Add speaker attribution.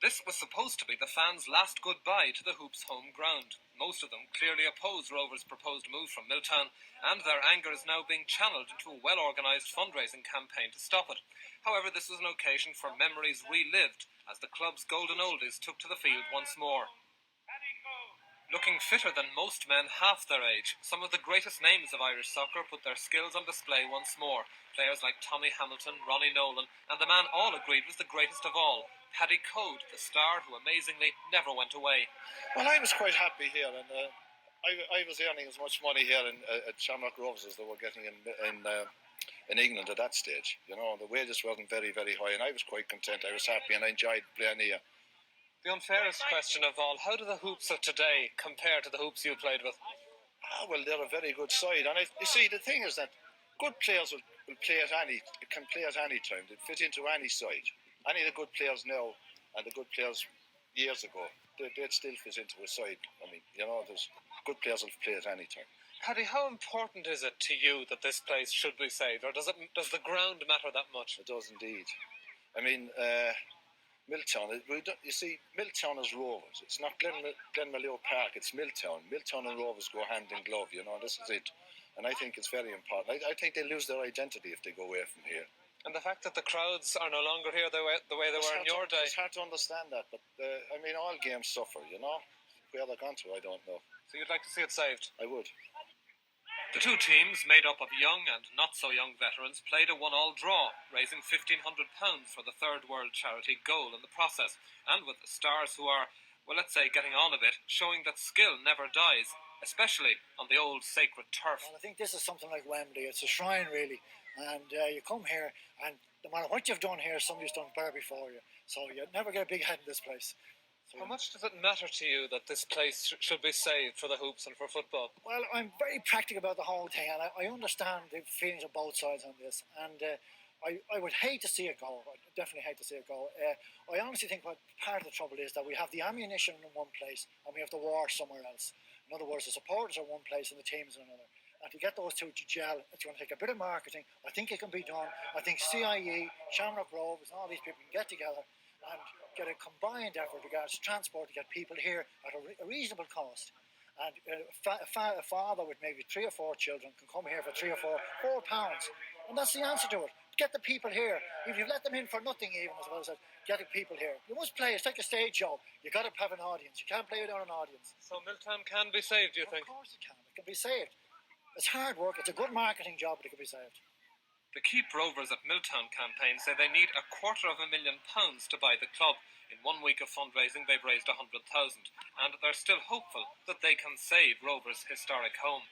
Speaker 1: This was supposed to be the fans' last goodbye to the Hoops' home ground. Most of them clearly oppose Rovers' proposed move from Milltown, and their anger is now being channeled into a well-organised fundraising campaign to stop it. However, this was an occasion for memories relived as the club's golden oldies took to the field once more. Looking fitter than most men half their age, some of the greatest names of Irish soccer put their skills on display once more. Players like Tommy Hamilton, Ronnie Nolan, and the man all agreed was the greatest of all, Paddy Code, the star who amazingly never went away.
Speaker 2: Well, I was quite happy here, and I was earning as much money here at Shamrock Rovers as they were getting in England at that stage. You know, the wages wasn't very, very high, and I was quite content. I was happy, and I enjoyed playing here.
Speaker 1: The unfairest question of all, how do the Hoops of today compare to the Hoops you played with?
Speaker 2: Well, they're a very good side, and you see, the thing is that good players will play at can play at any time. They fit into any side. Any of the good players now and the good players years ago, they'd still fit into a side. I mean, you know, there's good players will play at any time.
Speaker 1: Paddy, how important is it to you that this place should be saved, or does the ground matter that much?
Speaker 2: It does indeed. I mean, Milltown, you see, Milltown is Rovers. It's not Glenmalure Park, it's Milltown. Milltown and Rovers go hand in glove, you know, this is it. And I think it's very important. I think they lose their identity if they go away from here.
Speaker 1: And the fact that the crowds are no longer here the way they were in your day.
Speaker 2: It's hard to understand that, but I mean, all games suffer, you know. Where they're gone to, I don't know.
Speaker 1: So you'd like to see it saved?
Speaker 2: I would.
Speaker 1: The two teams, made up of young and not-so-young veterans, played a one-all draw, raising £1,500 for the Third World charity Goal in the process, and with the stars who are, well, let's say, getting on a bit, showing that skill never dies, especially on the old sacred turf.
Speaker 3: Well, I think this is something like Wembley. It's a shrine, really. And you come here, and no matter what you've done here, somebody's done better before you. So you never get a big head in this place. So,
Speaker 1: how much does it matter to you that this place should be saved for the Hoops and for football?
Speaker 3: Well, I'm very practical about the whole thing, and I understand the feelings of both sides on this. And I would hate to see it go. I definitely hate to see it go. I honestly think what part of the trouble is that we have the ammunition in one place and we have the war somewhere else. In other words, the supporters are one place and the teams in another. And to get those two to gel, it's going to take a bit of marketing. I think it can be done. I think CIE, Shamrock Rovers, and all these people can get together and get a combined effort regards transport to get people here at a reasonable cost. And a father with maybe 3 or 4 children can come here for £3 or £4, and that's the answer to it. Get the people here. If you let them in for nothing, even as well as that, get the people here. You must play. It's like a stage show. You got to have an audience. You can't play without an audience.
Speaker 1: So Milltown can be saved, do you think?
Speaker 3: Of course it can. It can be saved. It's hard work. It's a good marketing job, but it can be saved.
Speaker 1: The Keep Rovers at Milltown campaign say they need £250,000 to buy the club. In 1 week of fundraising, they've raised 100,000, and they're still hopeful that they can save Rovers' historic home.